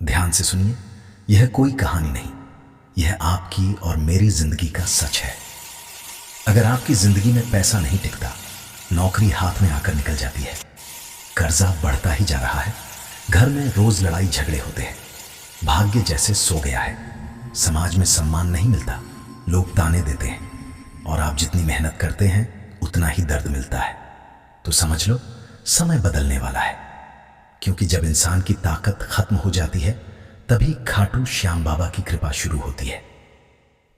ध्यान से सुनिए, यह कोई कहानी नहीं, यह आपकी और मेरी जिंदगी का सच है। अगर आपकी जिंदगी में पैसा नहीं टिकता, नौकरी हाथ में आकर निकल जाती है, कर्जा बढ़ता ही जा रहा है, घर में रोज लड़ाई झगड़े होते हैं, भाग्य जैसे सो गया है, समाज में सम्मान नहीं मिलता, लोग ताने देते हैं और आप जितनी मेहनत करते हैं उतना ही दर्द मिलता है, तो समझ लो समय बदलने वाला है। क्योंकि जब इंसान की ताकत खत्म हो जाती है, तभी खाटू श्याम बाबा की कृपा शुरू होती है।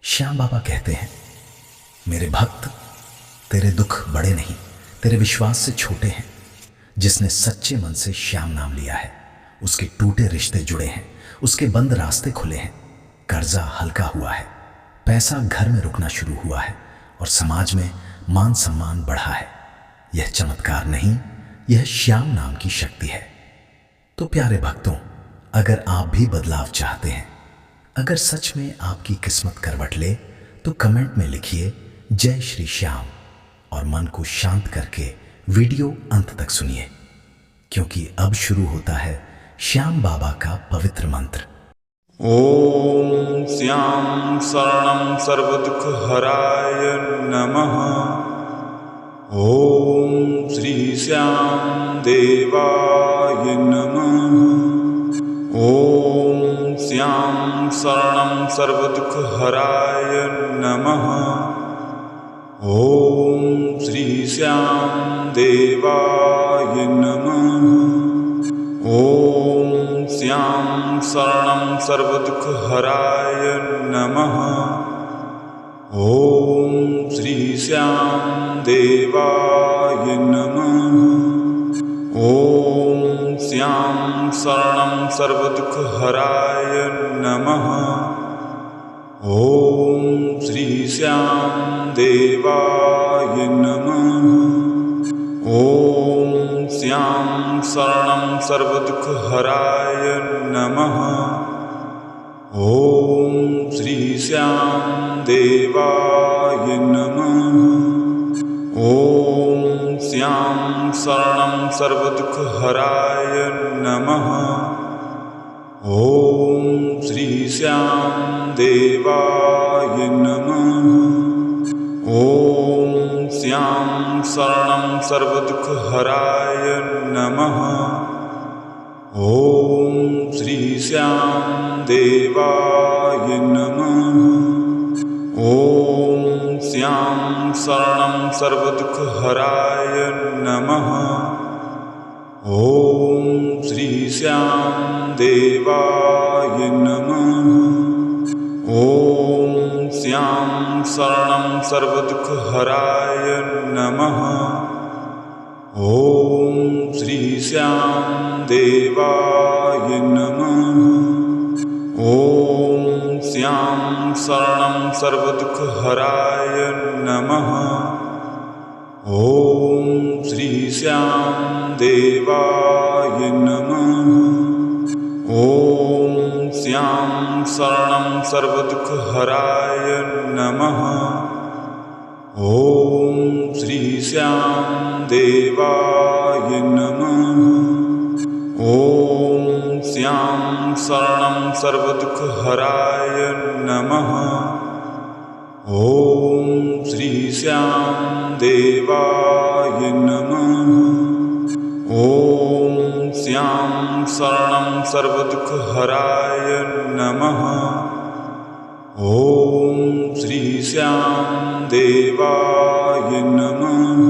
श्याम बाबा कहते हैं, मेरे भक्त, तेरे दुख बड़े नहीं, तेरे विश्वास से छोटे हैं। जिसने सच्चे मन से श्याम नाम लिया है, उसके टूटे रिश्ते जुड़े हैं, उसके बंद रास्ते खुले हैं, कर्जा हल्का हुआ है, पैसा घर में रुकना शुरू हुआ है और समाज में मान सम्मान बढ़ा है। यह चमत्कार नहीं, यह श्याम नाम की शक्ति है। तो प्यारे भक्तों, अगर आप भी बदलाव चाहते हैं, अगर सच में आपकी किस्मत करवट ले, तो कमेंट में लिखिए जय श्री श्याम और मन को शांत करके वीडियो अंत तक सुनिए, क्योंकि अब शुरू होता है श्याम बाबा का पवित्र मंत्र। ओम श्याम शरणं सर्वदुःखहराय नमः। ओम श्री श्याम देवाय नमः। ओम श्याम शरणं सर्वदुःखहराय नमः। ओम श्री श्याम देवाय नमः। ओम श्याम शरणं सर्वदुःखहराय नमः। ओम श्री श्याम देवाय नमः। ओम श्याम शरणं सर्वदुःखहराय नमः। ओम श्री श्याम देवाय नमः। ओम श्याम शरणं सर्वदुःखहराय नमः। ओम श्री श्याम देवाय नमः। ओम श्याम शरणं सर्वदुःखहराय नमः। ओम श्री श्याम देवाय नमः। ओम श्याम शरणं सर्वदुःखहराय नमः। ओम श्री श्याम देवाय नमः। ओम श्याम शरणं सर्वदुःखहराय नमः। ओम श्री श्याम देवाय नमः। ओम श्याम शरणं सर्वदुःखहराय नमः। ओम श्री श्याम देवाय नमः। ओम श्याम शरणं सर्वदुःखहराय नमः। ओम श्री श्याम देवाय नमः। ओम श्याम शरणं सर्वदुःखहराय नमः। ओम श्री श्याम देवाय नमः। ओम श्याम शरणं सर्वदुःखहराय नमः। ओम श्री श्याम देवाय नमः। ओम श्याम शरणं सर्वदुःखहराय नमः। ओम श्री श्याम देवाय नमः।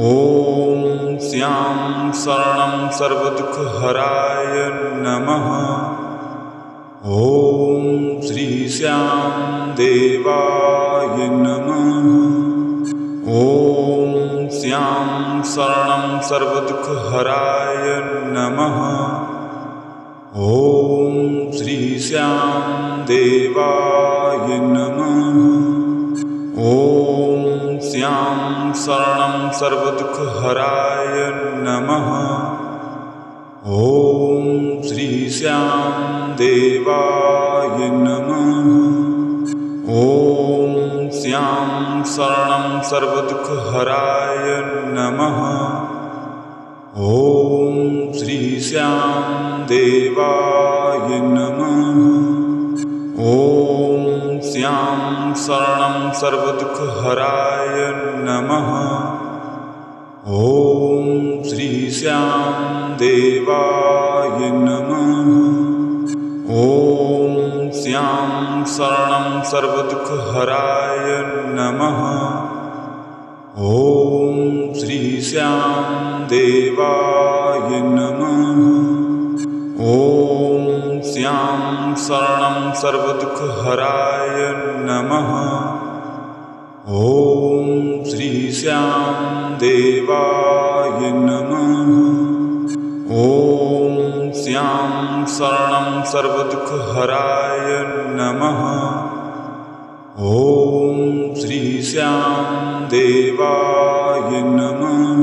ओम श्याम शरणं सर्वदुःखहराय नमः। ओम श्री श्याम देवाय नमः। ओम श्याम शरणं सर्वदुःखहराय नमः। ओम श्री श्याम देवाय नमः। ओम श्याम शरणं सर्वदुःखहराय नमः। ओम श्री श्याम देवाय नमः। ओम श्याम शरणं सर्वदुःखहराय नमः। ओम श्री श्याम देवाय नमः। ॐ श्याम शरणं सर्वदुःखहराय नमः। ॐ श्री श्याम देवाय नमः। ॐ श्याम शरणं सर्वदुःखहराय नमः। ॐ श्री श्याम देवाय नमः। ॐ श्याम शरणं सर्वदुःखहराय नमः। ॐ श्री श्याम देवाय नमः। ॐ श्याम शरणं सर्वदुःखहराय नमः। ॐ श्री श्याम देवाय नमः।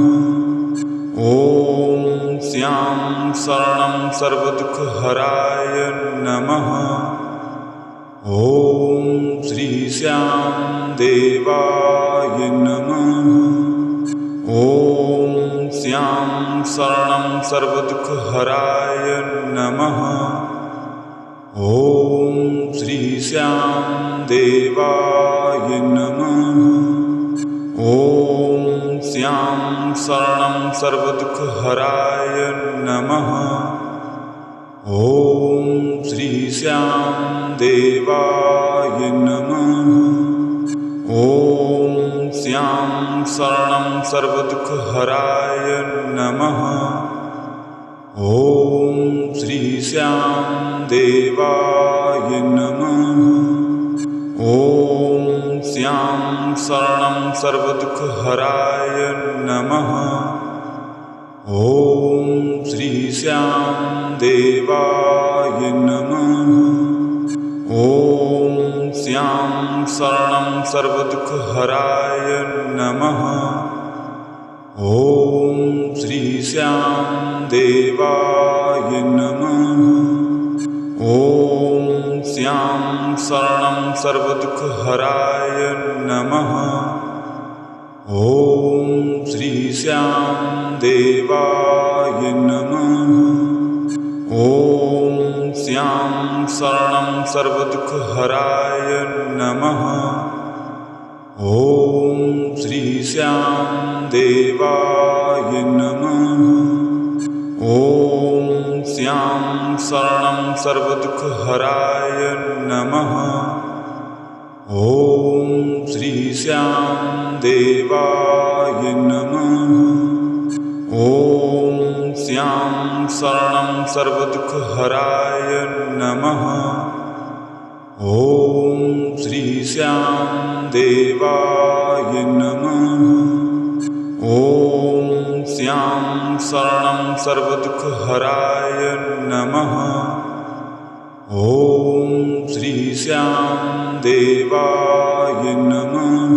ॐ श्याम शरणं सर्वदुःखहराय नमः। ॐ श्री श्याम देवाय नमः। ॐ श्याम शरणं सर्वदुःखहराय नमः। ॐ श्री श्याम देवाय नमः। ॐ श्याम शरणं सर्वदुःखहराय नमः। ॐ श्री श्याम देवाय नमः। ॐ श्याम शरणं सर्वदुःखहराय नमः। ॐ श्री श्याम देवाय नमः। ॐ श्याम शरणं सर्वदुःखहराय नमः। ॐ श्री श्याम देवाय नमः। ॐ श्याम शरणं सर्वदुःखहराय नमः। ॐ श्री श्याम देवाय नमः। ॐ श्याम शरणं सर्वदुःखहराय नमः। ॐ श्री श्याम देवाय नमः। ॐ श्याम शरणं सर्वदुःखहराय नमः। ॐ श्री श्याम देवाय नमः। ॐ श्याम शरणं सर्वदुःखहराय नमः। ॐ श्री श्याम देवाय नमः। ॐ श्याम शरणं सर्वदुःखहराय नमः। ॐ श्री श्याम देवाय नमः। ॐ श्याम शरणं सर्वदुःखहराय नमः। ॐ श्री श्याम देवाय नमः।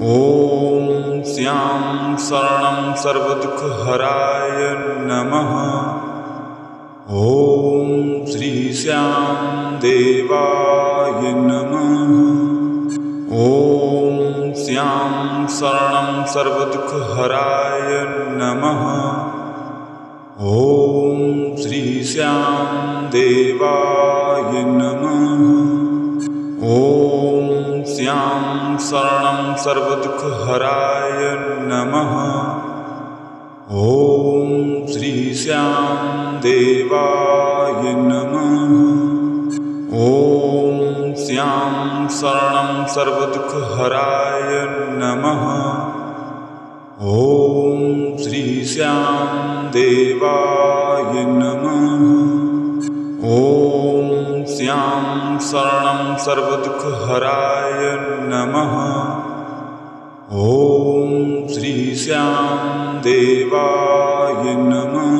ॐ श्याम शरणं सर्वदुःखहराय नमः। ॐ श्री श्याम देवाय नमः। ॐ श्याम शरणं सर्वदुःखहराय नमः। ॐ श्री श्याम देवाय नमः। ॐ श्याम शरणं सर्वदुःखहराय नमः। ॐ श्री श्याम देवाय नमः। ॐ श्याम शरणं सर्वदुःखहराय नमः। ॐ श्री श्याम देवाय नमः। ॐ श्याम शरणं सर्वदुःखहराय नमः। ॐ श्री श्याम देवाय नमः।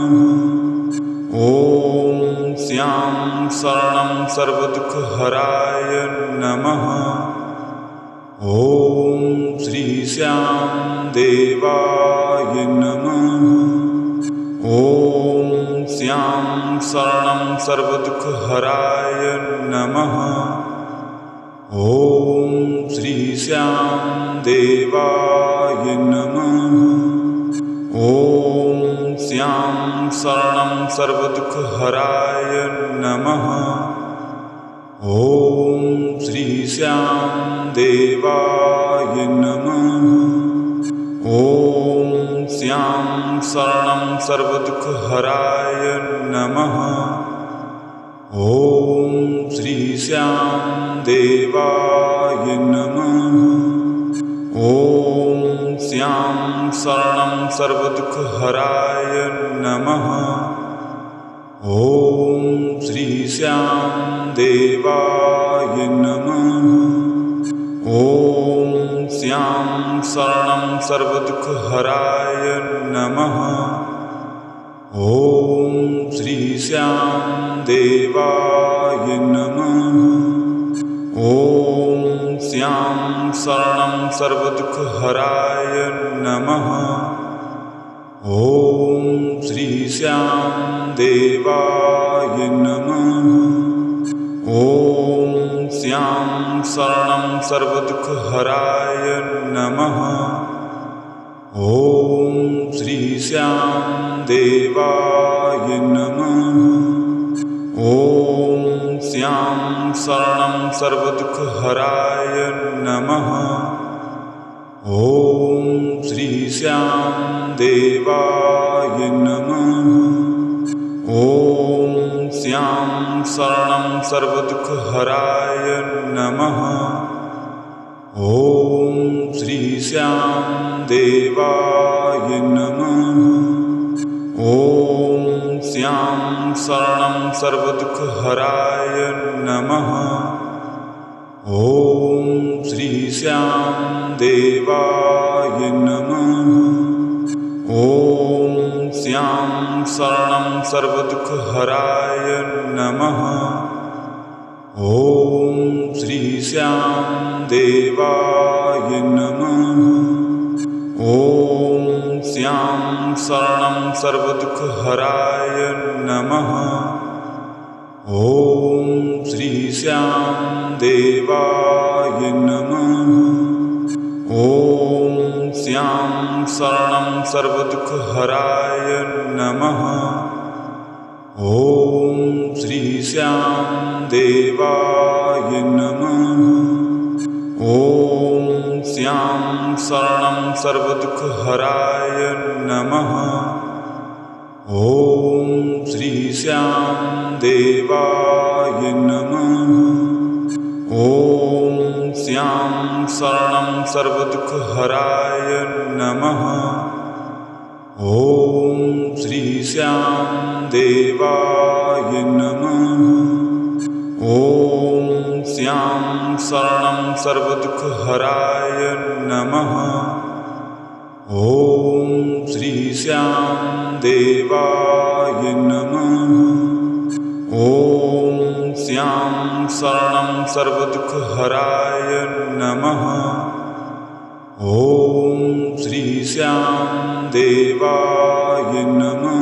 ॐ श्याम शरणं सर्वदुःखहराय नमः। ॐ श्री श्याम देवाय नमः। ॐ श्याम शरणं सर्वदुःखहराय नमः। ॐ श्री श्याम देवाय नमः। ॐ श्यां शरणं सर्वदुःखहराय नमः। ॐ श्री श्यां देवाय नमः। ॐ श्यां शरणं सर्वदुःखहराय नमः। ॐ श्री श्यां देवाय नमः। ॐ श्यां शरणं सर्वदुःखहराय नमः। ॐ श्री श्यां देवाय नमः। ॐ श्यां शरणं सर्वदुःखहराय नमः। ॐ श्री श्यां देवाय नमः। ॐ श्यां शरणं सर्वदुःखहराय नमः। ॐ श्री श्यां देवाय नमः। ॐ श्यां शरणं सर्वदुःखहराय नमः। ॐ श्री श्यां देवाय नमः। ॐ श्यां शरणं सर्वदुःखहराय नमः। ॐ श्री श्यां देवाय नमः। ॐ श्यां शरणं सर्वदुःखहराय नमः। ॐ श्री श्यां देवाय नमः। ॐ श्यां शरणं सर्वदुःखहराय नमः। ॐ श्री श्यां देवाय नमः। ॐ श्यां शरणं सर्वदुःखहराय नमः। ॐ श्री श्यां देवाय नमः। ॐ श्यां शरणं सर्वदुःखहराय नमः। ॐ श्री श्यां देवाय नमः। ॐ श्यां शरणं सर्वदुःखहराय नमः। ॐ श्री श्यां देवाय नमः। ॐ श्यां शरणं सर्वदुःखहराय नमः। ॐ श्री श्यां देवाय नमः। ॐ श्यां शरणं सर्वदुःखहराय नमः। ॐ श्री श्यां देवाय नमः। ॐ श्यां शरणं सर्वदुःखहराय नमः। ॐ श्री श्यां देवाय नमः। ॐ श्यां शरणं सर्वदुःखहराय नमः। ॐ श्री श्यां देवाय नमः।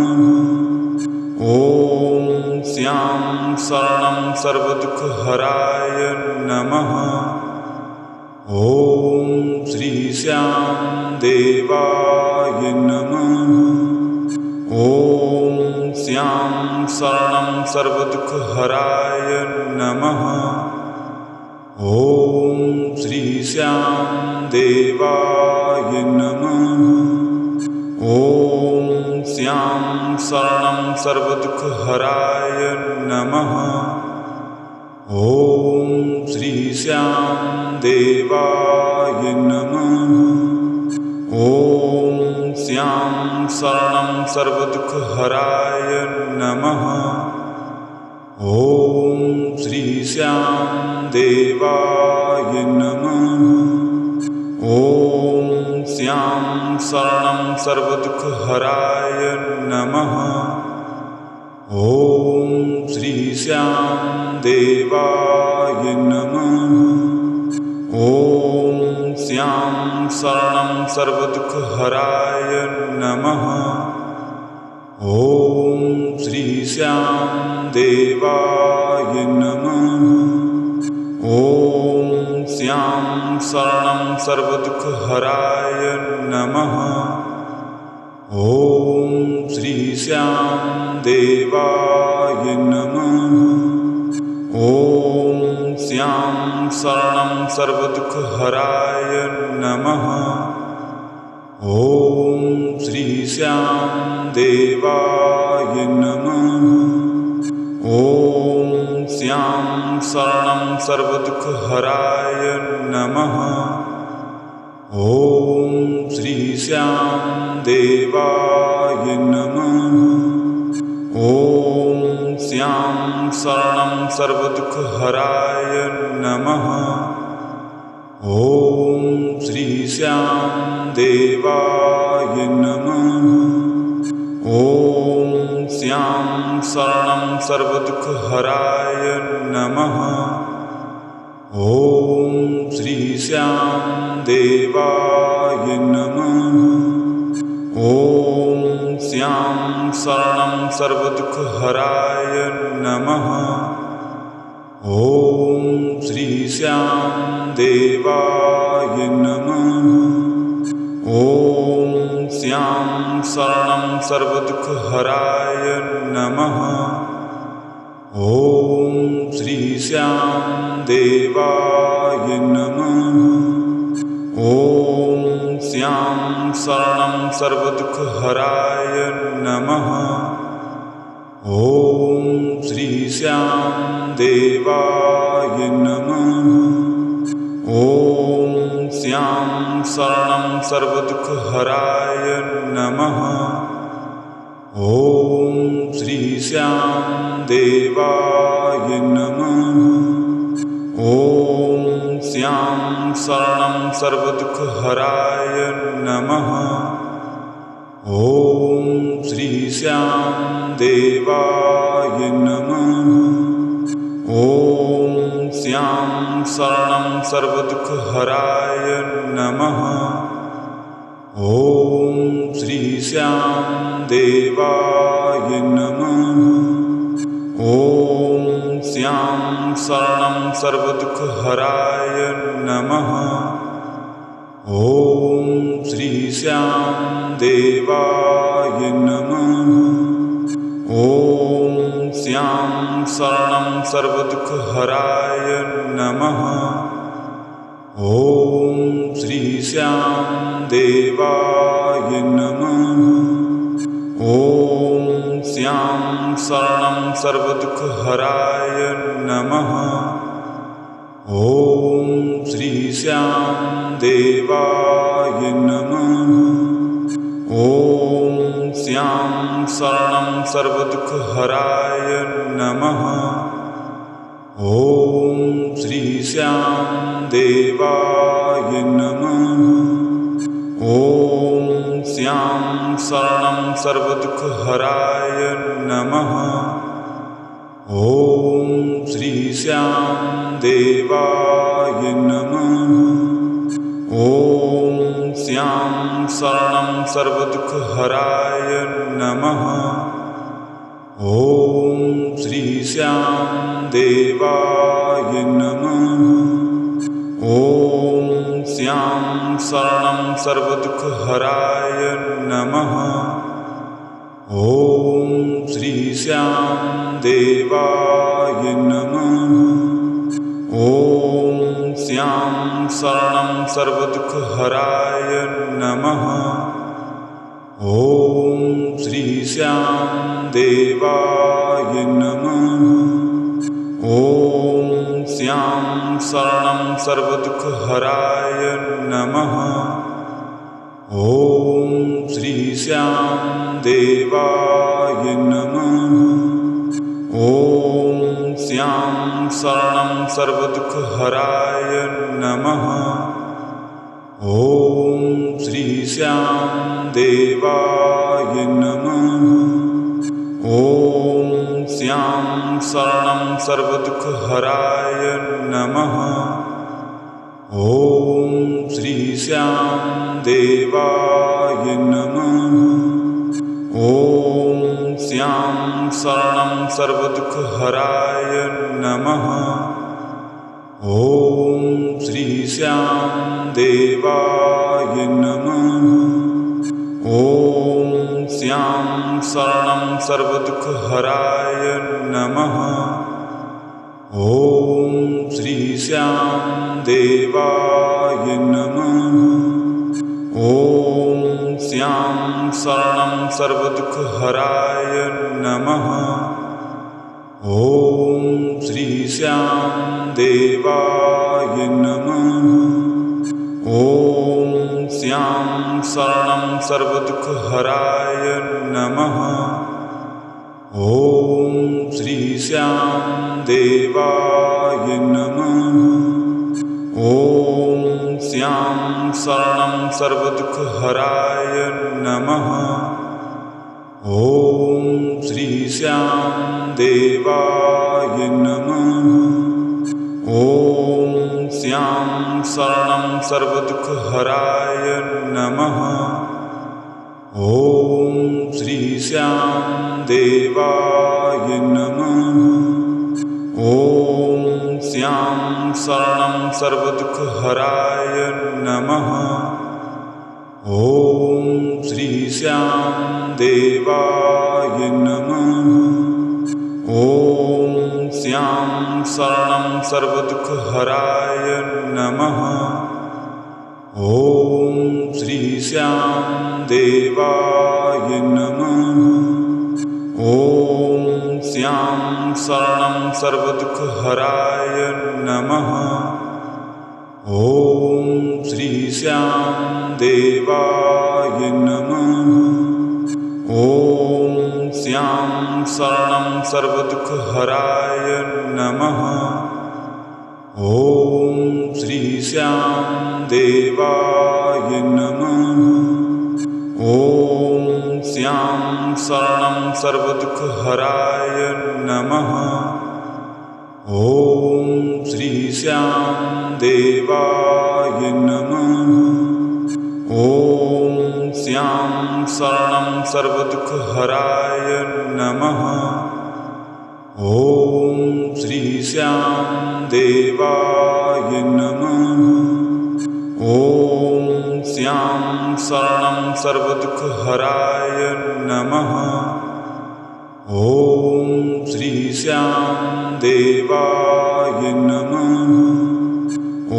ॐ श्यां शरणं सर्वदुःखहराय नमः। ॐ श्री श्यां देवाय नमः। ॐ श्यां शरणं सर्वदुःखहराय नमः। ॐ श्री श्यां देवाय नमः। ॐ श्यां शरणं सर्वदुःखहराय नमः। ॐ श्री श्यां देवाय नमः। ॐ श्यां शरणं सर्वदुःखहराय नमः। ॐ श्री श्यां देवाय नमः। ॐ श्यां शरणं सर्वदुःखहराय नमः। ॐ श्री श्यां देवाय नमः। ॐ श्यां शरणं सर्वदुःखहराय नमः। ॐ श्री श्यां देवाय नमः। ॐ श्यां शरणं सर्वदुःखहराय नमः। ॐ श्री श्याम देवाय नमः। ॐ श्याम शरणं सर्वदुःखहराय नमः। ॐ श्री श्याम देवाय नमः। ॐ श्याम शरणं सर्वदुःखहराय नमः। ॐ श्री श्याम देवाय नमः। ॐ श्याम शरणं सर्वदुःखहराय नमः। ॐ श्री श्याम देवाय नमः। ॐ श्याम शरणं सर्वदुःखहराय नमः। ॐ श्री श्याम देवाय नमः। ॐ श्याम शरणं सर्वदुःखहराय नमः। ॐ श्री श्याम देवाय नमः। ॐ श्याम शरणं सर्वदुःखहराय नमः। ॐ श्री श्याम देवाय नमः। ॐ श्याम शरणं सर्वदुःखहराय नमः। ॐ श्री श्याम देवाय नमः। ॐ श्याम शरणं सर्वदुःखहराय नमः। ॐ श्री श्याम देवाय नमः। ॐ श्याम शरणं सर्वदुःखहराय नमः। ॐ श्री श्याम देवाय नमः। ॐ श्याम शरणं सर्वदुःखहराय नमः। ॐ श्री श्याम देवाय नमः। ॐ श्याम शरणं सर्वदुःखहराय नमः। ॐ श्री श्याम देवाय नमः। ॐ श्याम शरणं सर्वदुःखहराय नमः। ॐ श्री श्याम देवाय नमः। ॐ श्याम शरणं सर्वदुःखहराय नमः। ॐ श्री श्याम देवाय नमः। ॐ श्याम शरणं सर्वदुःखहराय नमः। ॐ श्री श्याम देवाय नमः। ॐ श्याम शरणं सर्वदुःखहराय नमः। ॐ श्री श्याम देवाय नमः। ॐ श्याम शरणं सर्वदुःखहराय नमः। ॐ श्री श्याम देवाय नमः। ॐ श्याम शरणं सर्वदुःखहराय नमः। ॐ श्री श्याम देवाय नमः। ॐ श्याम शरणं सर्वदुःखहराय नमः। ॐ श्री श्याम देवाय नमः। ॐ श्याम शरणं सर्वदुःखहराय नमः। ॐ श्री श्याम देवाय नमः। ॐ श्याम शरणं सर्वदुःखहराय नमः। ॐ श्री श्याम देवाय नमः। ॐ श्याम शरणं सर्वदुःखहराय नमः। ॐ श्री श्याम देवाय नमः। ॐ श्याम शरणं सर्वदुःखहराय नमः। ॐ श्री श्याम देवाय नमः। ॐ श्यां शरणं सर्वदुःखहराय नमः। ॐ श्री श्यां देवाय नमः। ॐ श्यां शरणं सर्वदुःखहराय नमः। ॐ श्री श्यां देवाय नमः। ॐ श्यां शरणं सर्वदुःखहराय नमः। ॐ श्री श्यां देवाय नमः। ॐ श्यां शरणं सर्वदुःखहराय नमः। ॐ श्री श्यां देवाय नमः। ॐ श्यां शरणं सर्वदुःखहराय नमः। ॐ श्री श्यां देवाय नमः। ॐ श्यां शरणं सर्वदुःखहराय नमः। ॐ श्री श्यां देवाय नमः। ॐ श्यां शरणं सर्वदुःखहराय नमः। ॐ श्री श्यां देवाय नमः। ॐ श्यां शरणं सर्वदुःखहराय नमः। ॐ श्री श्यां देवाय नमः। ॐ श्यां शरणं सर्वदुःखहराय नमः। ॐ श्री श्यां देवाय नमः। ॐ श्यां शरणं सर्वदुःखहराय नमः। ॐ श्री श्यां देवाय नमः। ॐ श्यां शरणं सर्वदुःखहराय नमः। ॐ श्री श्यां देवाय नमः। ॐ श्यां शरणं सर्वदुःखहराय नमः। ॐ श्री श्यां देवाय नमः।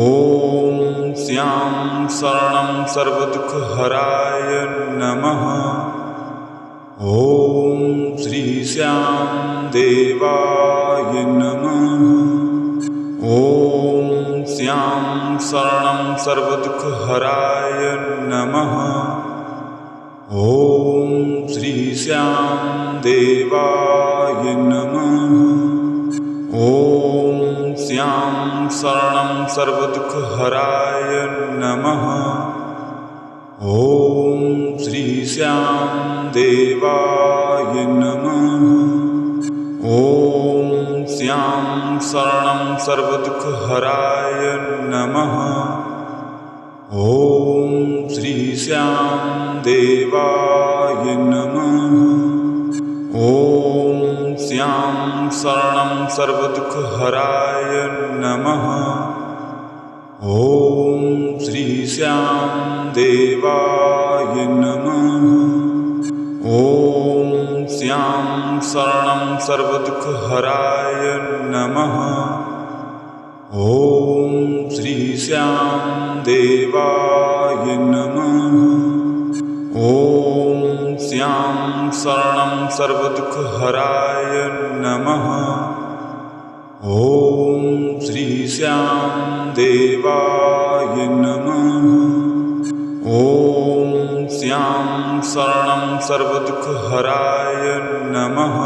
ॐ श्यां शरणं सर्वदुःखहराय नमः। ॐ श्री श्यां देवाय नमः। ॐ श्यां शरणं सर्वदुःखहराय नमः। ॐ श्री श्यां देवाय नमः। ॐ श्यां शरणं सर्वदुःखहराय नमः। ॐ श्री श्यां देवाय नमः। ॐ श्यां शरणं सर्वदुःखहराय नमः। ॐ श्री श्यां देवाय नमः। ॐ श्यां शरणं सर्वदुःखहराय नमः। ॐ श्री श्यां देवाय नमः। ॐ श्यां शरणं सर्वदुःखहराय नमः। ॐ श्री श्यां देवाय नमः। ॐ श्यां शरणं सर्वदुःखहराय नमः। ॐ श्री श्यां देवाय नमः। ॐ श्यां शरणं सर्वदुःखहराय नमः।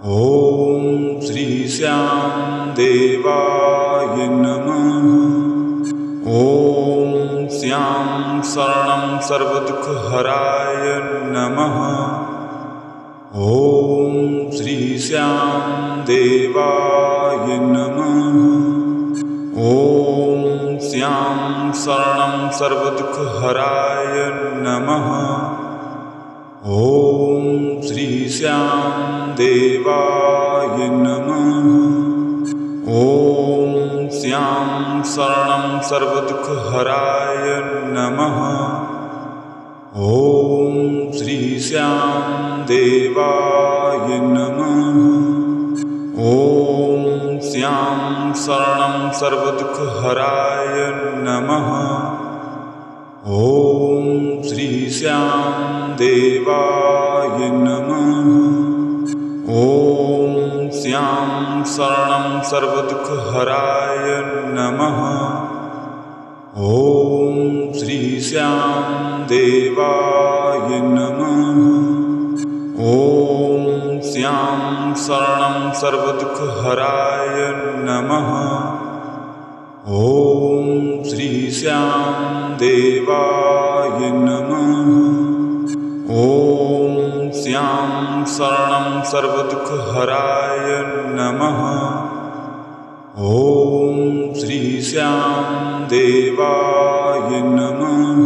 ॐ श्री श्यां देवाय नमः। ॐ श्यां शरणं सर्वदुःखहराय नमः। ॐ श्री श्यां देवाय नमः। ॐ श्यां शरणं सर्वदुःखहराय नमः। ॐ श्री श्यां देवाय नमः। ॐ श्यां शरणं सर्वदुःखहराय नमः। ॐ श्री श्याम देवाय नमः। ॐ श्याम शरणं सर्वदुःखहराय नमः। ॐ श्री श्याम देवाय नमः। ॐ श्याम शरणं सर्वदुःखहराय नमः। ॐ श्री श्याम देवाय नमः। ॐ श्याम शरणं सर्वदुःखहराय नमः। ॐ श्री श्याम देवाय नमः। ॐ श्याम शरणं सर्वदुःखहराय नमः। ॐ श्री श्याम देवाय नमः।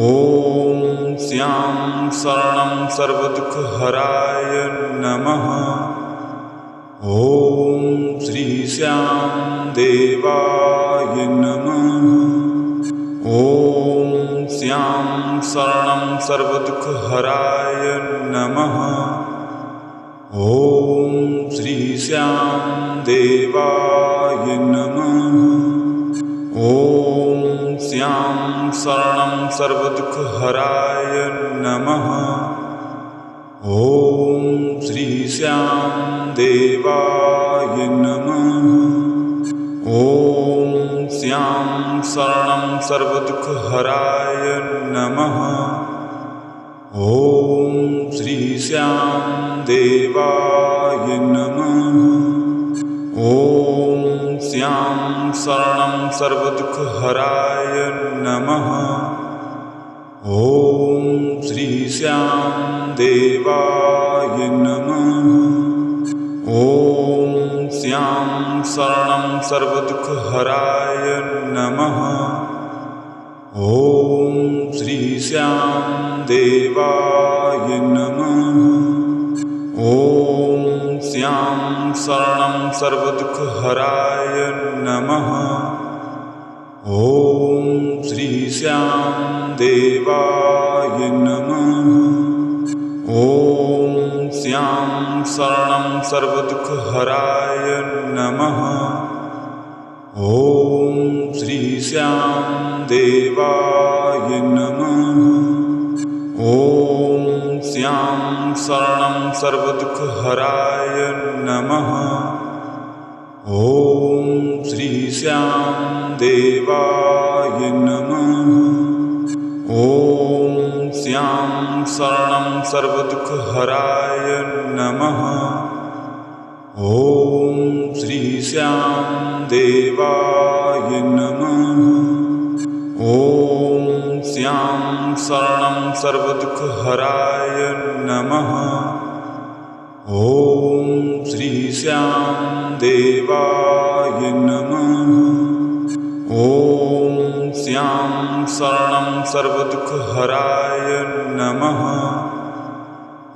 ॐ श्याम शरणं सर्वदुःखहराय नमः। ॐ श्री श्याम देवाय नमः। ॐ श्याम शरणं सर्वदुःखहराय नमः। ॐ श्री श्याम देवाय नमः। ॐ श्याम शरणं सर्वदुःखहराय नमः। ॐ श्री श्याम देवाय नमः। ॐ श्याम शरणं सर्वदुःखहराय नमः। ॐ श्री श्याम देवाय नमः। ॐ श्याम शरणं सर्वदुःखहराय नमः। ॐ श्री श्याम देवाय नमः। ॐ श्याम शरणं सर्वदुःखहराय नमः। ॐ श्री श्याम देवाय नमः। ॐ श्याम शरणं सर्वदुःखहराय नमः। ॐ श्री श्याम देवाय नमः। ॐ श्याम शरणं सर्वदुःखहराय नमः। ॐ श्री श्याम देवाय नमः। ॐ श्याम शरणं सर्वदुःखहराय नमः। ॐ श्री श्याम देवाय नमः। ॐ श्याम शरणं सर्वदुःखहराय नमः। ॐ श्री श्याम देवाय नमः। ॐ श्याम शरणं सर्वदुःखहराय नमः। ॐ श्री श्याम देवाय नमः। ॐ श्याम शरणं सर्वदुःखहराय नमः।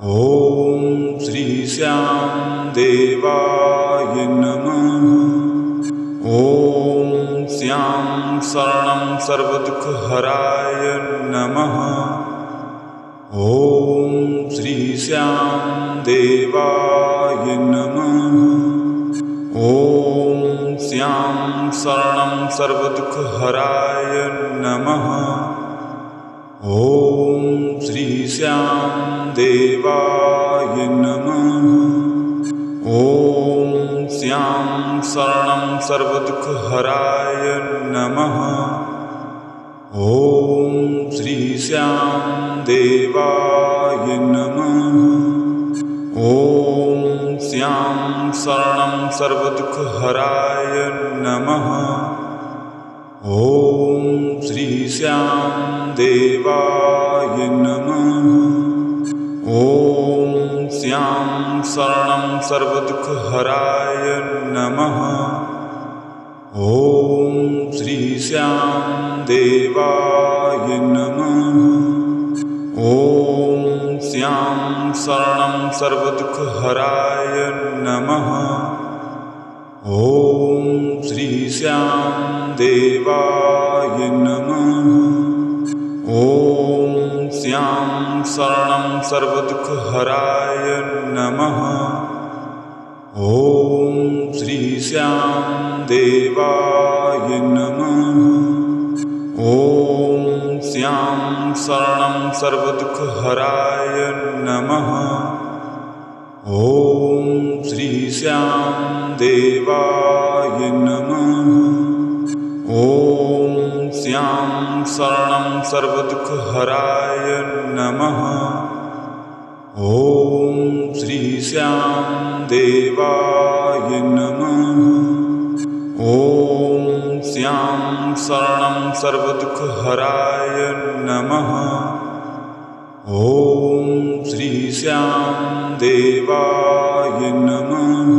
ॐ श्री श्याम देवाय नमः। ॐ श्याम शरणं सर्वदुःखहराय नमः। ॐ श्री श्याम देवाय नमः। ॐ श्याम शरणं सर्वदुःखहराय नमः। ॐ श्री श्याम देवाय नमः। ॐ श्याम शरणं सर्वदुःखहराय नमः। ॐ श्री श्याम देवाय नमः। ॐ श्याम शरणं सर्वदुःखहराय नमः। ॐ श्री श्याम देवाय नमः। ॐ श्याम शरणं सर्वदुःखहराय नमः। ॐ श्री श्याम देवाय नमः। ॐ श्याम शरणं सर्वदुःखहराय नमः। ॐ श्री श्याम देवाय नमः। ॐ श्याम शरणं सर्वदुःखहराय नमः। ॐ श्री श्याम देवाय नमः। ॐ श्याम शरणं सर्वदुःखहराय नमः। ॐ श्री श्याम देवाय नमः। ॐ श्याम शरणं सर्वदुःखहराय नमः। ॐ श्री श्याम देवाय नमः। ॐ श्याम शरणं सर्वदुःखहराय नमः। ॐ श्री श्याम देवाय नमः।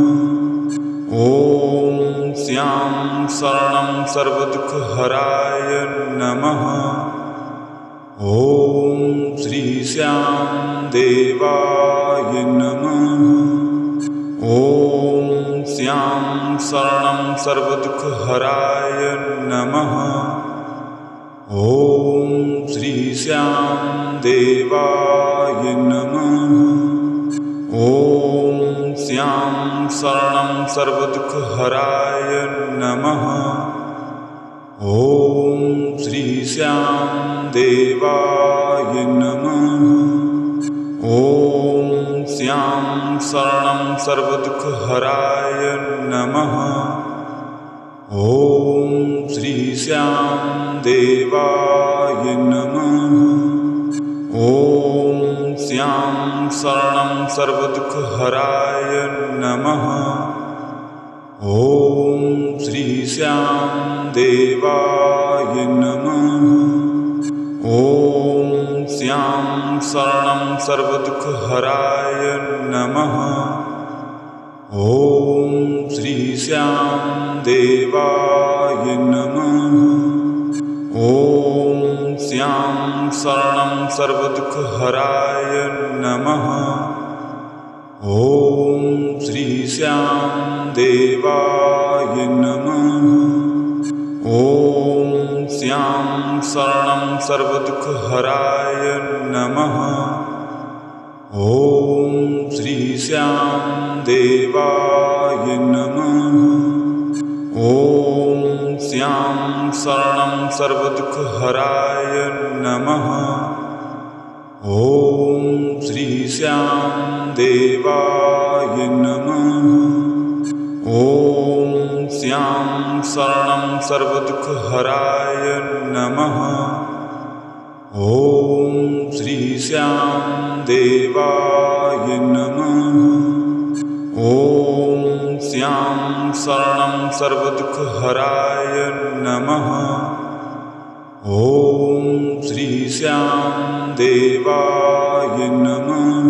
ॐ श्याम शरणं सर्वदुःखहराय नमः। ॐ श्री श्याम देवाय नमः। ॐ श्याम शरणं सर्वदुःखहराय नमः। ॐ श्री श्याम देवाय नमः। ॐ श्याम शरणं सर्वदुःखहराय नमः। ॐ श्री श्याम देवाय नमः। ॐ श्याम शरणं सर्वदुःखहराय नमः। ॐ श्री श्याम देवाय नमः। ॐ श्याम शरणं सर्वदुःखहराय नमः। ॐ श्री श्याम देवाय नमः। ॐ श्याम शरणं सर्वदुःखहराय नमः। ॐ श्री श्याम देवाय नमः। ॐ श्याम शरणं सर्वदुःखहराय नमः। ॐ श्री श्याम देवाय नमः। ॐ श्याम शरणं सर्वदुःखहराय नमः। ॐ श्री श्याम देवाय नमः। ॐ श्याम शरणं सर्वदुःखहराय नमः। ॐ श्री श्याम देवाय नमः। ॐ श्याम शरणं सर्वदुःखहराय नमः। ॐ श्री श्याम देवाय नमः। ॐ श्याम शरणं सर्वदुःखहराय नमः। ॐ श्री श्याम देवाय नमः।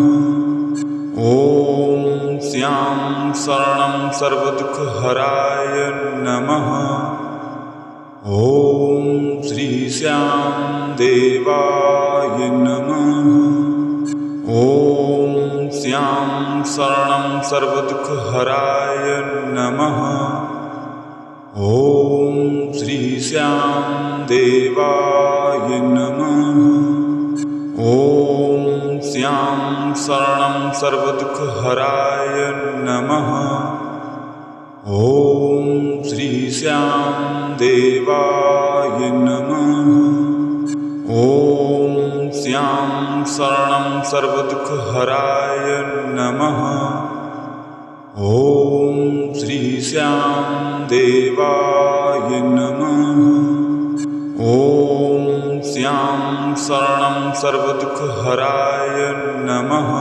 ॐ श्याम शरणं सर्वदुःखहराय नमः। ॐ श्री श्याम देवाय नमः। ॐ श्याम शरणं सर्वदुःखहराय नमः। ॐ श्री श्याम देवाय नमः। ॐ श्याम शरणं सर्वदुःखहराय नमः। ॐ श्री श्याम देवाय नमः। ॐ श्याम शरणं सर्वदुःखहराय नमः। ॐ श्री श्याम देवाय नमः। ॐ श्याम शरणं सर्वदुःखहराय नमः।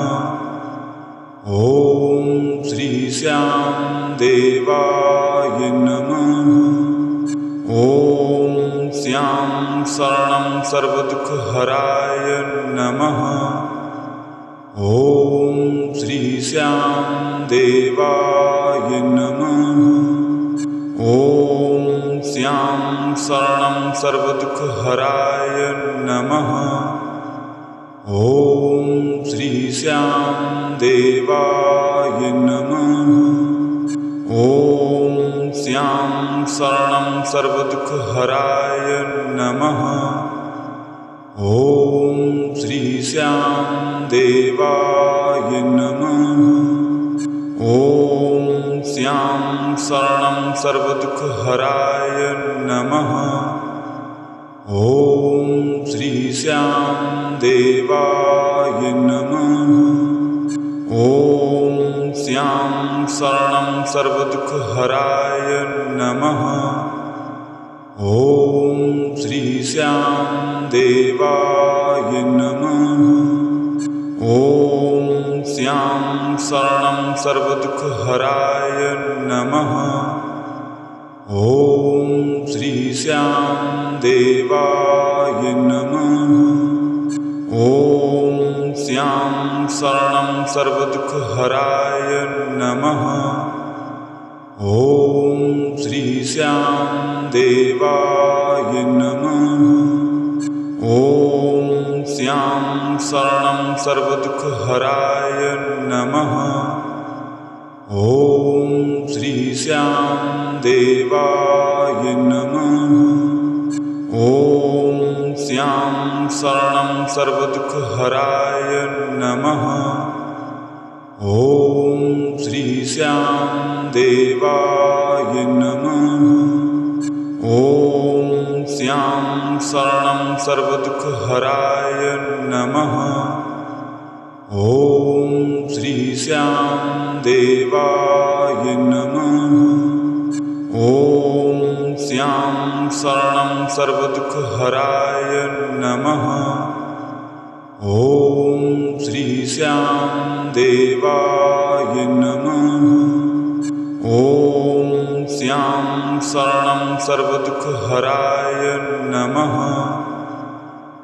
ॐ श्री श्याम देवाय नमः। ॐ श्याम शरणं सर्वदुःखहराय नमः। ॐ श्री श्याम देवाय नमः। ॐ श्याम शरणं सर्वदुःखहराय नमः। ॐ श्री श्याम देवाय नमः। ॐ श्याम शरणं सर्वदुःखहराय नमः। ॐ श्री श्याम देवाय ॐ श्यां शरणं सर्वदुःखहराय नमः। ॐ श्रीश्यां देवाय नमः। ॐ श्यां शरणं सर्वदुःखहराय नमः। ॐ श्रीश्यां देवाय नमः। ॐ श्यां शरणं सर्वदुःखहराय नमः। ॐ श्रीश्यां देवाय नमः। ॐ श्यां शरणं सर्वदुःखहराय नमः। ॐ श्रीश्यां देवाय नमः। ॐ श्यां शरणं सर्वदुःखहराय नमः। ॐ श्रीश्यां देवाय नमः। ॐ श्यां शरणं सर्वदुःखहराय नमः। ॐ श्रीश्यां देवाय नमः। ॐ श्यां शरणं सर्वदुःखहराय नमः। ॐ श्रीश्यां देवाय नमः। ॐ श्यां शरणं सर्वदुःखहराय नमः। ॐ श्रीश्यां देवाय नमः। ॐ श्यां शरणं सर्वदुःखहराय नमः।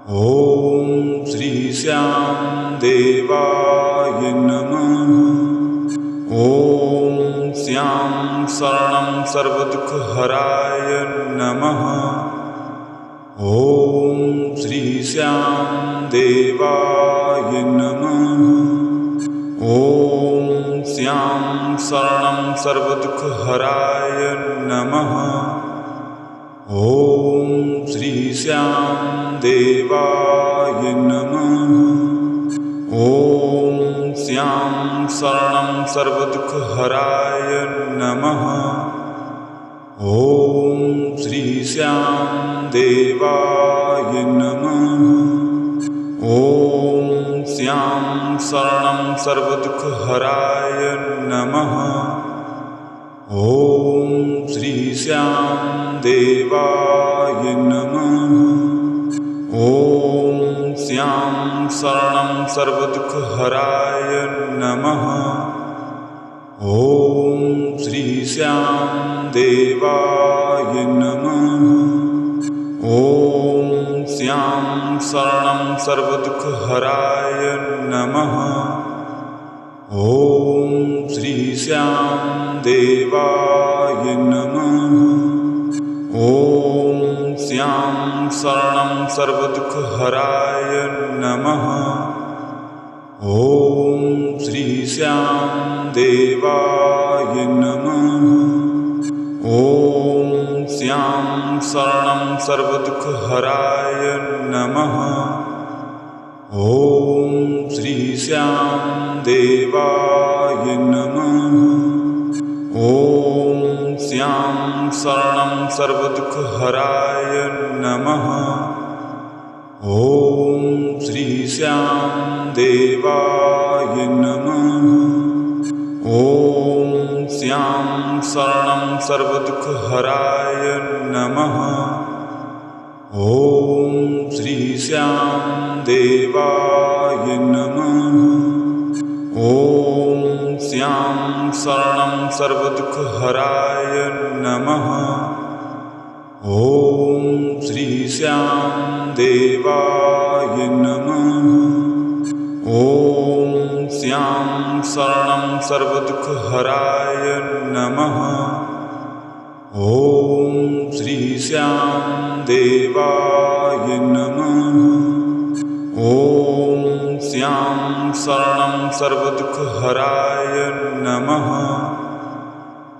ॐ श्रीश्यां देवाय नमः। ॐ श्यां शरणं सर्वदुःखहराय नमः। ॐ श्रीश्यां देवाय नमः। ॐ श्यां शरणं सर्वदुःखहराय नमः। ॐ श्रीश्यां देवाय नमः। ॐ श्यां शरणं सर्वदुःखहराय नमः। ॐ श्रीश्यां देवाय नमः। ॐ श्यां शरणं सर्वदुःखहराय नमः। ॐ श्रीश्यां देवाय नमः। ॐ श्यां शरणं सर्वदुःखहराय नमः। ॐ श्रीश्यां देवाय नमः। ॐ श्यां शरणं सर्वदुःखहराय नमः। ॐ श्रीश्यां देवाय नमः। ॐ श्यां शरणं सर्वदुःखहराय नमः। ॐ श्रीश्यां देवाय नमः। ॐ श्यां शरणं सर्वदुःखहराय नमः। ॐ श्रीश्यां देवाय नमः। ॐ श्यां शरणं सर्वदुःखहराय नमः। ॐ श्रीश्यां देवाय नमः। ॐ श्यां शरणं सर्वदुःखहराय नमः। ॐ श्रीश्यां देवाय नमः। ॐ श्यां शरणं सर्वदुःखहराय नमः। ॐ श्रीश्यां देवाय नमः। ॐ श्यां शरणं सर्वदुःखहराय नमः। ॐ श्रीश्यां देवाय नमः। ॐ श्यां शरणं सर्वदुःखहराय नमः।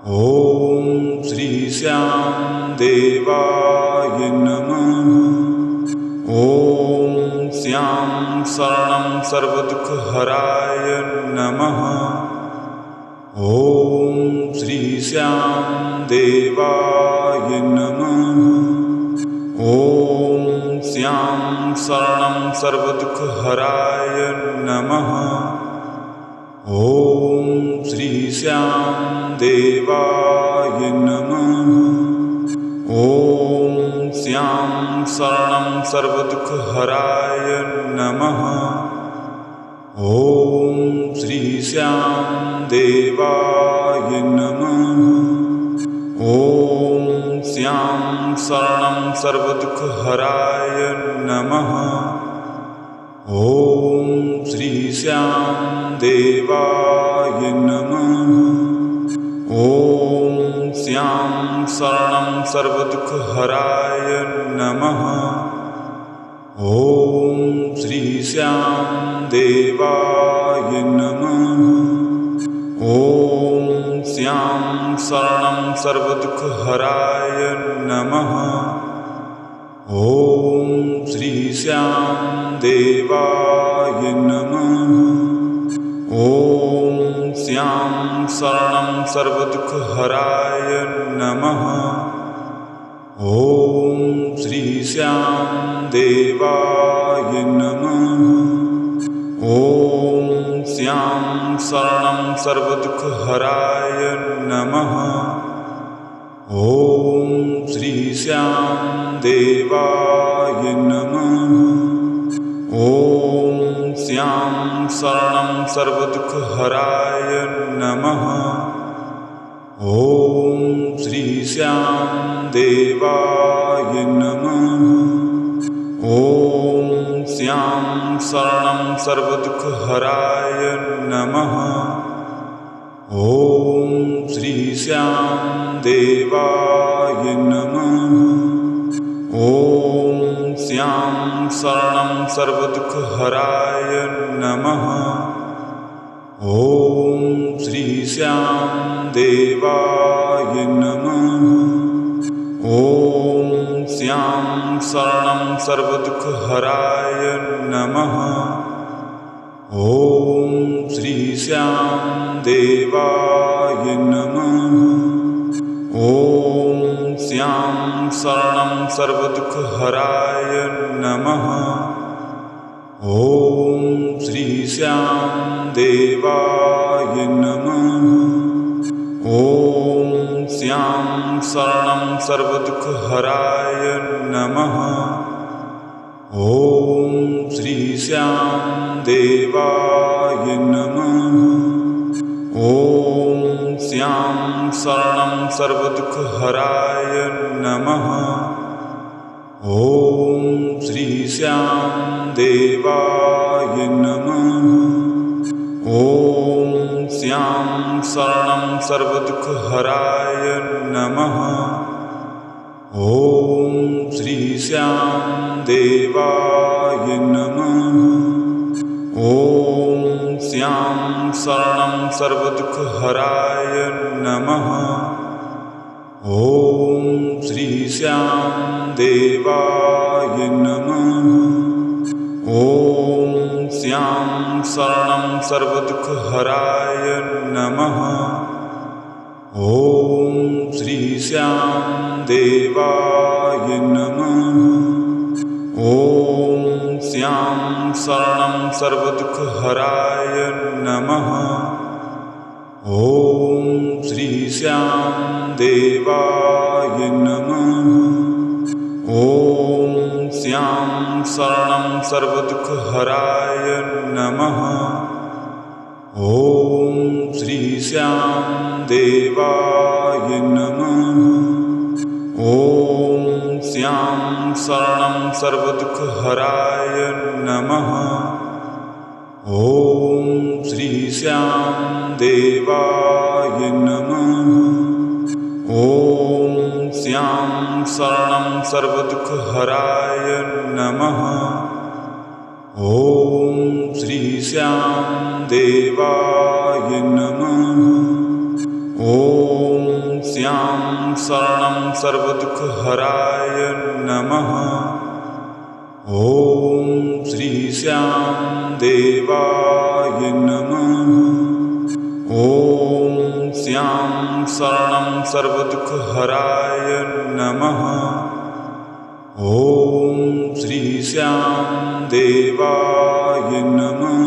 ॐ श्रीश्यां देवाय नमः। ॐ श्यां शरणं सर्वदुःखहराय नमः। ॐ श्री श्याम देवाय नमः। ॐ श्याम शरणं सर्वदुःखहराय नमः। ॐ श्री श्याम देवाय नमः। ॐ श्याम शरणं सर्वदुःखहराय नमः। ॐ श्री श्याम देवाय नमः। ॐ श्याम शरणं सर्वदुःखहराय नमः। ॐ श्री श्याम देवाय नमः। ॐ श्याम शरणं सर्वदुःखहराय नमः। ॐ श्री श्याम देवाय नमः। ॐ श्याम शरणं सर्वदुःखहराय नमः। ॐ श्री श्याम देवाय नमः। ॐ श्याम शरणं सर्वदुःखहराय नमः। ॐ श्री श्याम देवाय नमः। ॐ श्याम शरणं सर्वदुःखहराय नमः। ॐ श्री श्याम देवाय नमः। ॐ श्याम शरणं सर्वदुःखहराय नमः। ॐ श्री श्याम देवाय नमः। ॐ श्याम शरणं सर्वदुःखहराय नमः। ॐ श्री श्याम देवाय नमः। ॐ श्याम शरणं सर्वदुःखहराय नमः। ॐ श्री श्याम देवाय नमः। ॐ श्याम शरणं सर्वदुःखहराय नमः। ॐ श्री श्याम देवाय नमः। ॐ श्याम शरणं सर्वदुःखहराय नमः। ॐ श्री श्याम देवाय नमः। ॐ श्याम शरणं सर्वदुःखहराय नमः। ॐ श्री श्याम देवाय नमः। ॐ श्याम शरणं सर्वदुःखहराय नमः। ॐ श्री श्याम देवाय नमः। ॐ श्याम शरणं सर्वदुःखहराय नमः। ॐ श्री श्याम देवाय नमः। ॐ श्याम शरणं सर्वदुःखहराय नमः। ॐ श्री श्याम देवाय नमः। ॐ श्याम शरणं सर्वदुःखहराय नमः। ॐ श्री श्याम देवाय नमः। ॐ श्याम शरणं सर्वदुःखहराय नमः। ॐ श्री श्याम देवाय नमः। ॐ श्याम शरणं सर्वदुःखहराय नमः। ॐ श्री श्याम देवाय नमः। ॐ श्याम शरणं सर्वदुःखहराय नमः। ॐ श्री श्याम देवाय नमः। ॐ श्याम शरणं सर्वदुःखहराय नमः। ॐ श्री श्याम देवाय नमः। ॐ श्याम शरणं सर्वदुःखहराय नमः। ॐ श्री श्याम देवाय नमः। ॐ श्यां शरणं सर्वदुःखहराय नमः। ॐ श्री श्यां देवाय नमः।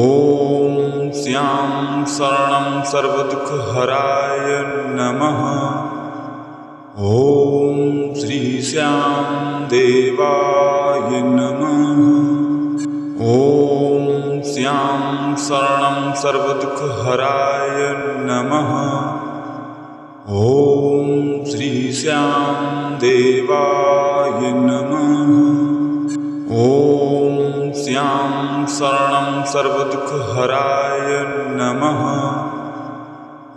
ॐ श्यां शरणं सर्वदुःखहराय नमः। ॐ श्री श्यां देवाय नमः। ॐ श्यां शरणं सर्वदुःखहराय नमः। ॐ श्री श्यां देवाय नमः। ॐ श्यां शरणं सर्वदुःखहराय नमः।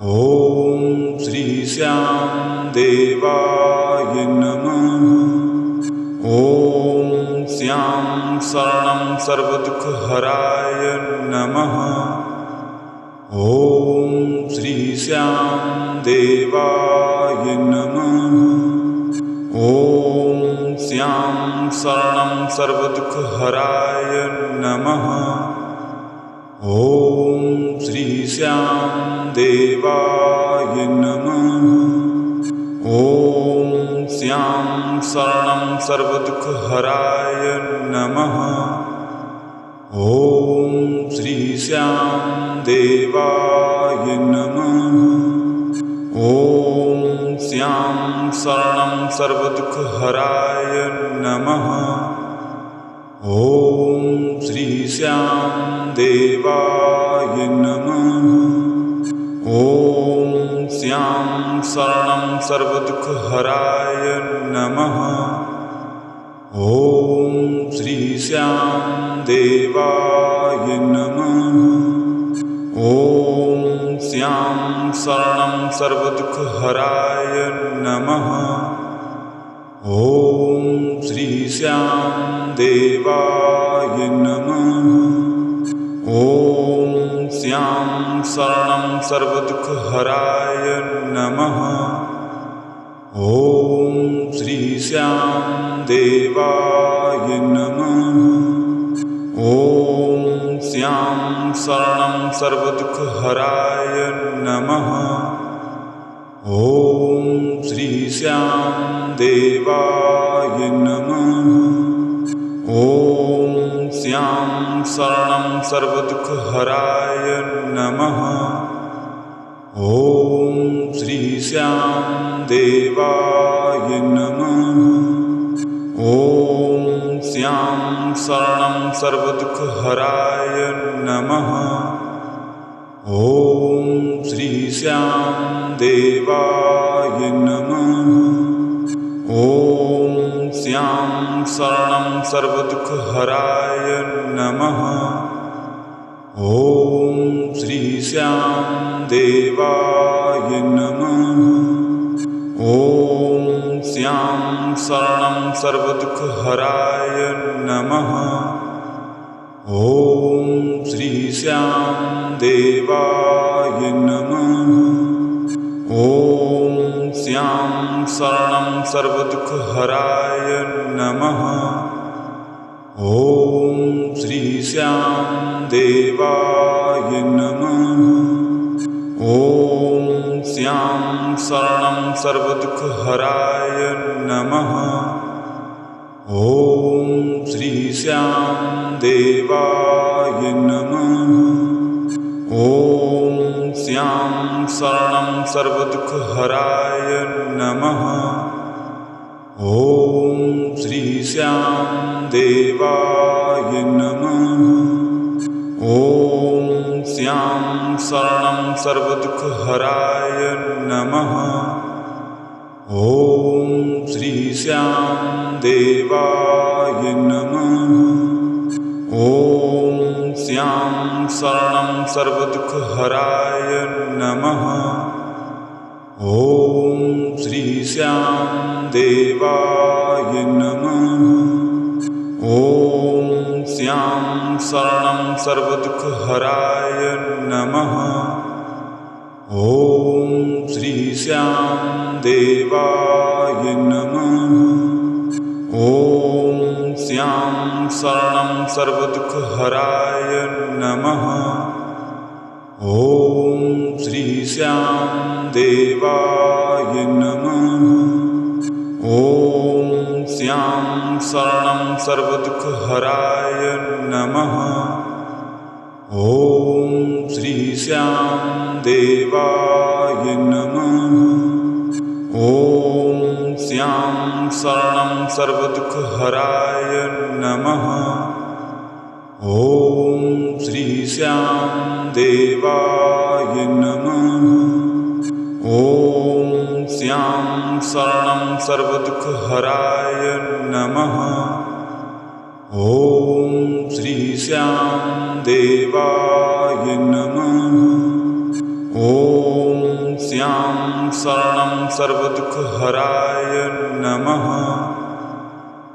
ॐ श्री श्यां देवाय नमः। ॐ श्यां शरणं सर्वदुःखहराय नमः। ॐ श्री श्यां देवाय नमः। ॐ श्यां शरणं सर्वदुःखहराय नमः। ॐ श्री श्यां देवाय नमः। ॐ श्यां शरणं सर्वदुःखहराय नमः। ॐ श्री श्यां देवाय नमः। ॐ श्यां शरणं सर्वदुःखहराय नमः। ॐ श्री श्यां देवाय नमः। ॐ श्यां शरणं सर्वदुःखहराय नमः। ॐ श्री श्यां देवाय नमः। ॐ श्यां शरणं सर्वदुःखहराय नमः। ॐ श्री श्यां देवाय नमः। ॐ श्यां शरणं सर्वदुःखहराय नमः। ॐ श्री श्यां देवाय नमः। ॐ श्यां शरणं सर्वदुःखहराय नमः। ॐ श्री श्यां देवाय नमः। ॐ श्यां शरणं सर्वदुःखहराय नमः। ॐ श्री श्यां देवाय नमः। ॐ श्यां शरणं सर्वदुःखहराय नमः। ॐ श्री श्यां देवाय नमः। ॐ श्यां शरणं सर्वदुःखहराय नमः। ॐ श्री श्यां देवाय नमः। ॐ श्यां शरणं सर्वदुःखहराय नमः। ॐ श्री श्यां देवाय नमः। ॐ श्यां शरणं सर्वदुःखहराय नमः। ॐ श्री श्यां देवाय नमः। ॐ श्यां शरणं सर्वदुःखहराय नमः। ॐ श्री श्यां देवाय नमः। ॐ श्यां शरणं सर्वदुःखहराय नमः। ॐ श्री श्यां देवाय नमः। ॐ श्यां शरणं सर्वदुःखहराय नमः। ॐ श्री श्यां देवाय नमः। ॐ श्यां शरणं सर्वदुःखहराय नमः। ॐ श्री श्यां देवाय नमः। ॐ श्यां शरणं सर्वदुःखहराय नमः। ॐ श्री श्यां देवाय नमः। ॐ श्यां शरणं सर्वदुःखहराय नमः। ॐ श्री श्याम देवाय नमः। ॐ श्याम शरणं सर्वदुःखहराय नमः। ॐ श्री श्याम देवाय नमः। ॐ श्याम शरणं सर्वदुःखहराय नमः। ॐ श्री श्याम देवाय नमः। ॐ श्याम शरणं सर्वदुःखहराय नमः। ॐ श्री श्याम देवाय नमः। ॐ श्याम शरणं सर्वदुःखहराय नमः।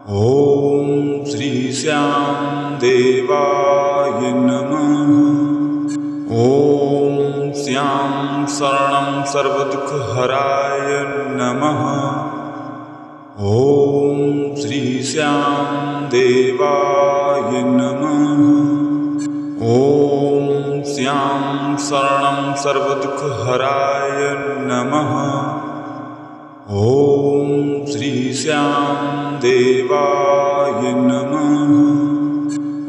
ॐ श्री श्याम देवाय नमः। ॐ श्याम शरणं सर्वदुःखहराय नमः। ॐ श्री श्याम देवाय नमः। ॐ श्याम शरणं सर्वदुःखहराय नमः। ॐ श्री श्याम देवाय नमः।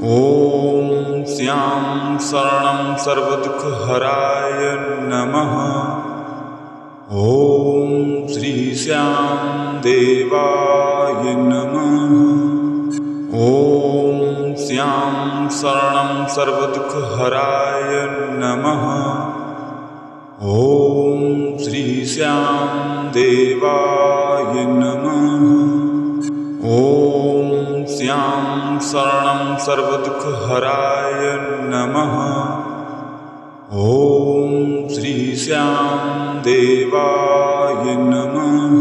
ॐ श्याम शरणं सर्वदुःखहराय नमः। ॐ श्री श्याम देवाय नमः। ॐ श्याम शरणं सर्वदुःखहराय नमः। ॐ श्री श्याम देवाय नमः। ॐ श्याम शरणं सर्वदुःखहराय नमः। ॐ श्री श्याम देवाय नमः।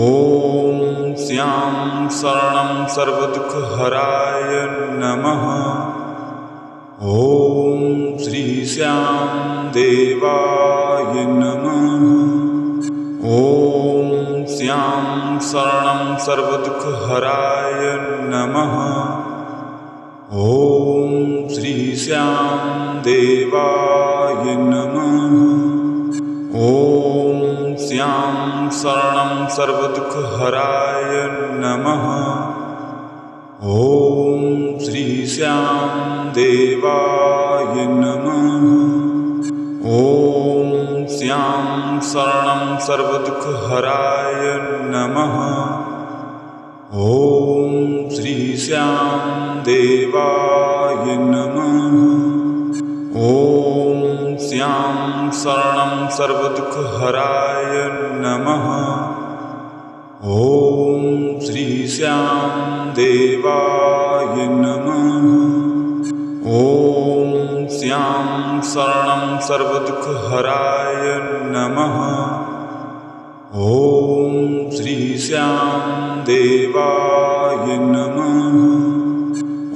ॐ श्याम शरणं सर्वदुःखहराय नमः। ॐ श्री श्याम देवाय नमः। ॐ श्याम शरणं सर्वदुःखहराय नमः। ॐ श्री श्याम देवाय नमः। ॐ श्याम शरणं सर्वदुःखहराय नमः। ॐ श्री श्याम देवाय नमः। ॐ श्याम शरणं सर्वदुःखहराय नमः। ॐ श्री श्याम देवाय नमः। ॐ श्याम शरणं सर्वदुःखहराय नमः। ॐ श्री श्याम देवाय नमः। ॐ श्याम शरणं सर्वदुःखहराय नमः। ॐ श्री श्याम देवाय नमः।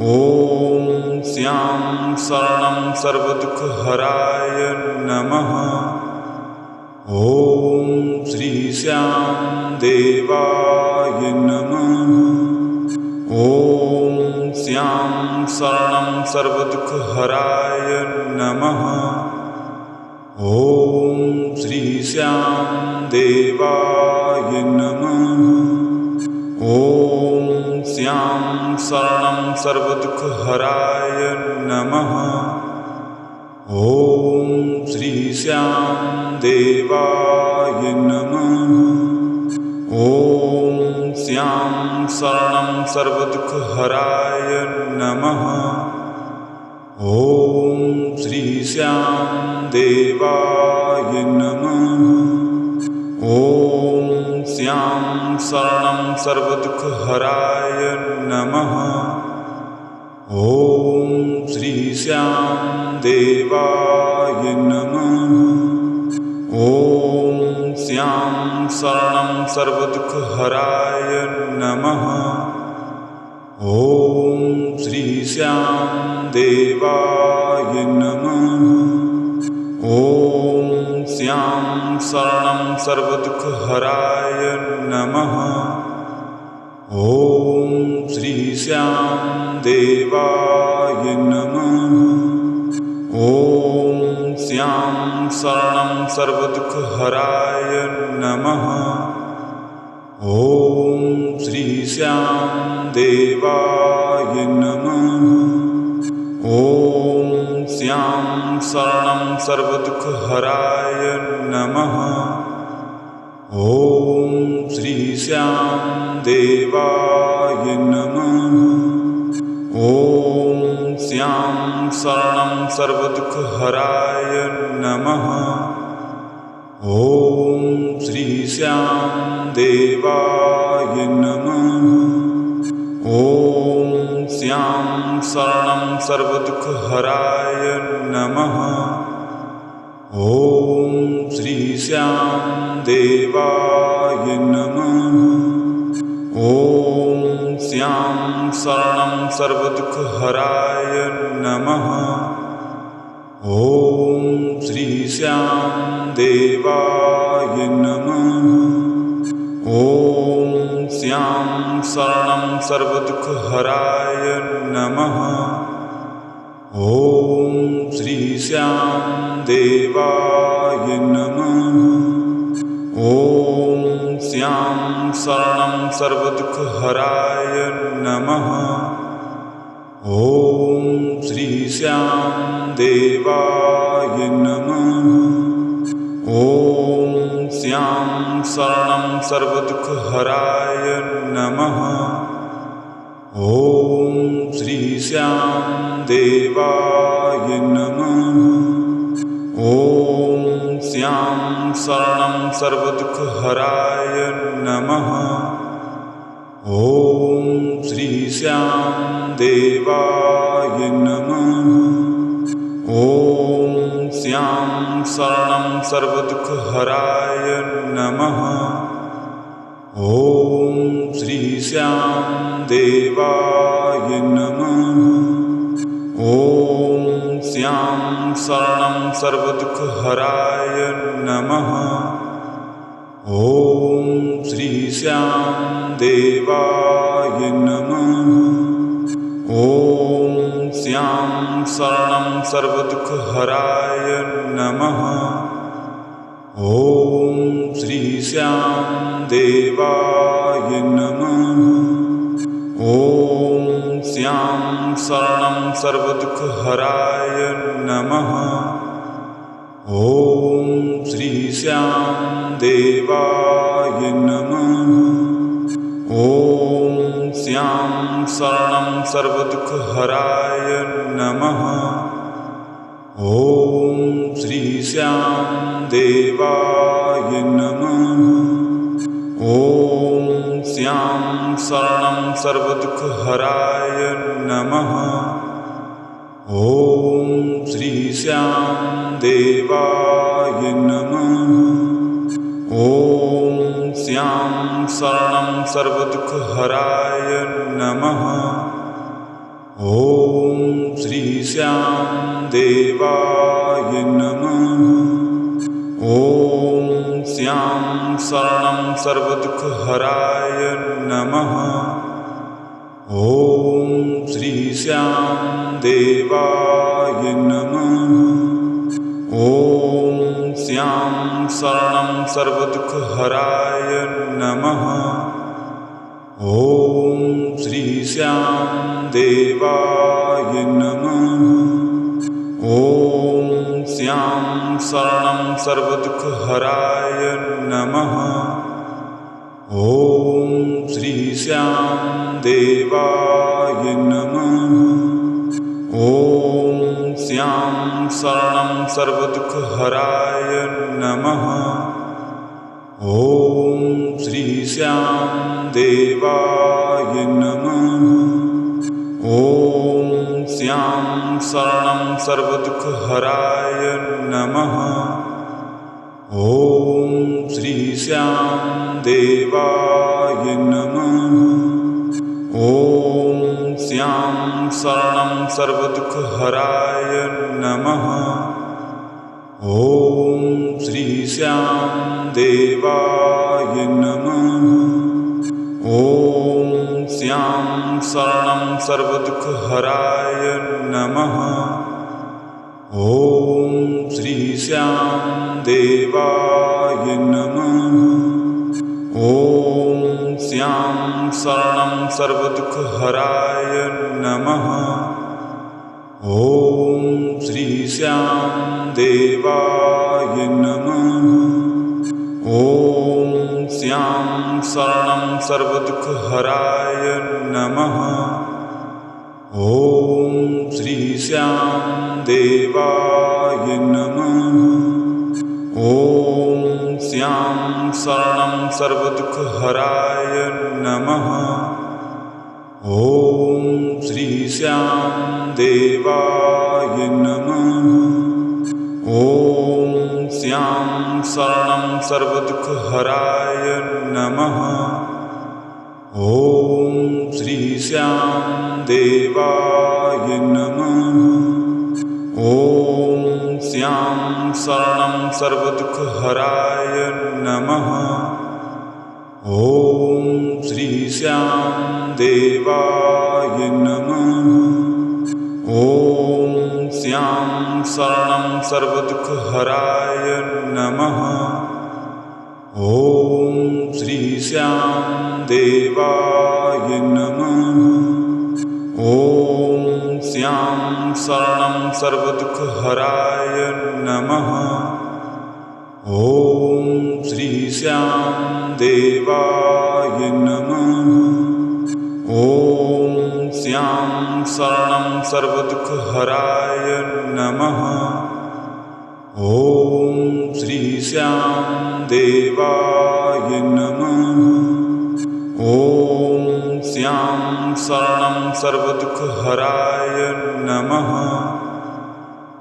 ॐ श्याम शरणं सर्वदुःखहराय नमः। ॐ श्री श्याम देवाय नमः। ॐ श्याम शरणं सर्वदुःखहराय नमः। ॐ श्री श्याम देवाय नमः। ॐ श्याम शरणं सर्वदुःखहराय नमः। ॐ श्री श्याम देवाय नमः। ॐ श्याम शरणं सर्वदुःखहराय नमः। ॐ श्री श्याम देवाय नमः। ॐ श्याम शरणं सर्वदुःखहराय नमः। ॐ श्री श्याम देवाय नमः। ॐ श्याम शरणं सर्वदुःखहराय नमः। ॐ श्री श्याम देवाय नमः। ॐ श्याम शरणं सर्वदुःखहराय नमः। ॐ श्री श्याम देवाय नमः। ॐ श्यां शरणं सर्वदुःखहराय नमः। ॐ श्री श्यां देवाय नमः। ॐ श्यां शरणं सर्वदुःखहराय नमः। ॐ श्री श्यां देवाय नमः। ॐ श्यां शरणं सर्वदुःखहराय नमः। ॐ श्री श्यां देवाय नमः। ॐ श्यां शरणं सर्वदुःखहराय नमः। ॐ श्री श्यां देवाय नमः। ॐ श्यां शरणं सर्वदुःखहराय नमः। ॐ श्री श्यां देवाय नमः। ॐ श्यां शरणं सर्वदुःखहराय नमः। ॐ श्री श्यां देवाय नमः। ॐ श्यां शरणं सर्वदुःखहराय नमः। ॐ श्री श्यां देवाय नमः। ॐ श्यां शरणं सर्वदुःखहराय नमः। ॐ श्री श्यां देवाय नमः। ॐ श्यां शरणं सर्वदुःखहराय नमः। ॐ श्री श्यां देवाय नमः। ॐ श्यां शरणं सर्वदुःखहराय नमः। ॐ श्री श्यां देवाय नमः। ॐ श्यां शरणं सर्वदुःखहराय नमः। ॐ श्री श्यां देवाय नमः। ॐ श्यां शरणं सर्वदुःखहराय नमः। ॐ श्री श्यां देवाय नमः। ॐ श्यां शरणं सर्वदुःखहराय नमः। ॐ श्री श्यां देवाय नमः। ॐ श्यां शरणं सर्वदुःखहराय नमः। ॐ श्री श्यां देवाय नमः। ॐ श्यां शरणं सर्वदुःखहराय नमः। ॐ श्री श्यां देवाय नमः। ॐ श्यां शरणं सर्वदुःखहराय नमः। ॐ श्री श्यां देवाय नमः। ॐ श्यां शरणं सर्वदुःखहराय नमः। ॐ श्री श्यां देवाय नमः। ॐ श्यां शरणं सर्वदुःखहराय नमः। ॐ श्री श्यां देवाय नमः। ॐ श्यां शरणं सर्वदुःखहराय नमः। ॐ श्री श्यां देवाय नमः। ॐ श्यां शरणं सर्वदुःखहराय नमः। ॐ श्री श्यां देवाय नमः। ॐ श्यां शरणं सर्वदुःखहराय नमः। ॐ श्री श्यां देवाय नमः। ॐ श्यां शरणं सर्वदुःखहराय नमः। ॐ श्री श्यां देवाय नमः। ॐ श्यां शरणं सर्वदुःखहराय नमः। ॐ श्री श्याम देवाय नमः। ॐ श्याम शरणं सर्वदुःखहराय नमः। ॐ श्री श्याम देवाय नमः। ॐ श्याम शरणं सर्वदुःखहराय नमः। ॐ श्री श्याम देवाय नमः। ॐ श्याम शरणं सर्वदुःखहराय नमः। ॐ श्री श्याम देवाय नमः। ॐ श्याम शरणं सर्वदुःखहराय नमः। ॐ श्री श्याम देवाय नमः। ॐ श्याम शरणं सर्वदुःखहराय नमः। ॐ श्री श्याम देवाय नमः। ॐ श्याम शरणं सर्वदुःखहराय नमः। ॐ श्री श्याम देवाय नमः। ॐ श्याम शरणं सर्वदुःखहराय नमः। ॐ श्री श्याम देवाय नमः। ॐ श्याम शरणं सर्वदुःखहराय नमः। ॐ श्री श्याम देवाय नमः। ॐ श्याम शरणं सर्वदुःखहराय नमः।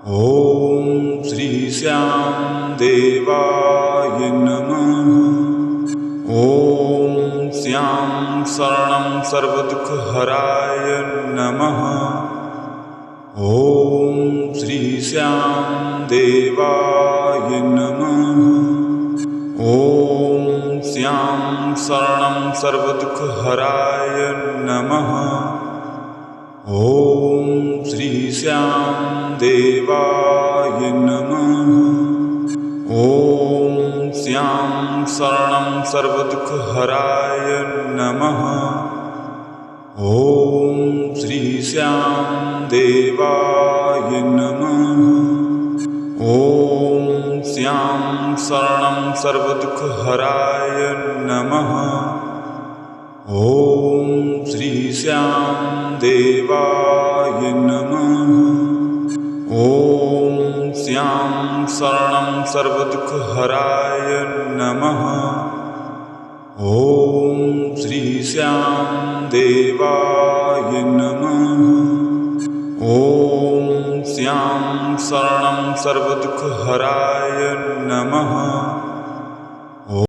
ॐ श्री श्याम देवाय नमः। ॐ श्याम शरणं सर्वदुःखहराय नमः। ॐ श्री श्याम देवाय नमः। ॐ श्याम शरणं सर्वदुःखहराय नमः। ॐ श्री श्याम देवाय नमः। ॐ श्याम शरणं सर्वदुःखहराय नमः। ॐ श्री श्याम देवाय नमः। ॐ श्याम शरणं सर्वदुःखहराय नमः। ॐ श्री श्याम देवाय नमः। ॐ श्याम शरणं सर्वदुःखहराय नमः। ॐ श्री श्याम देवाय नमः। ॐ श्याम शरणं सर्वदुःखहराय नमः।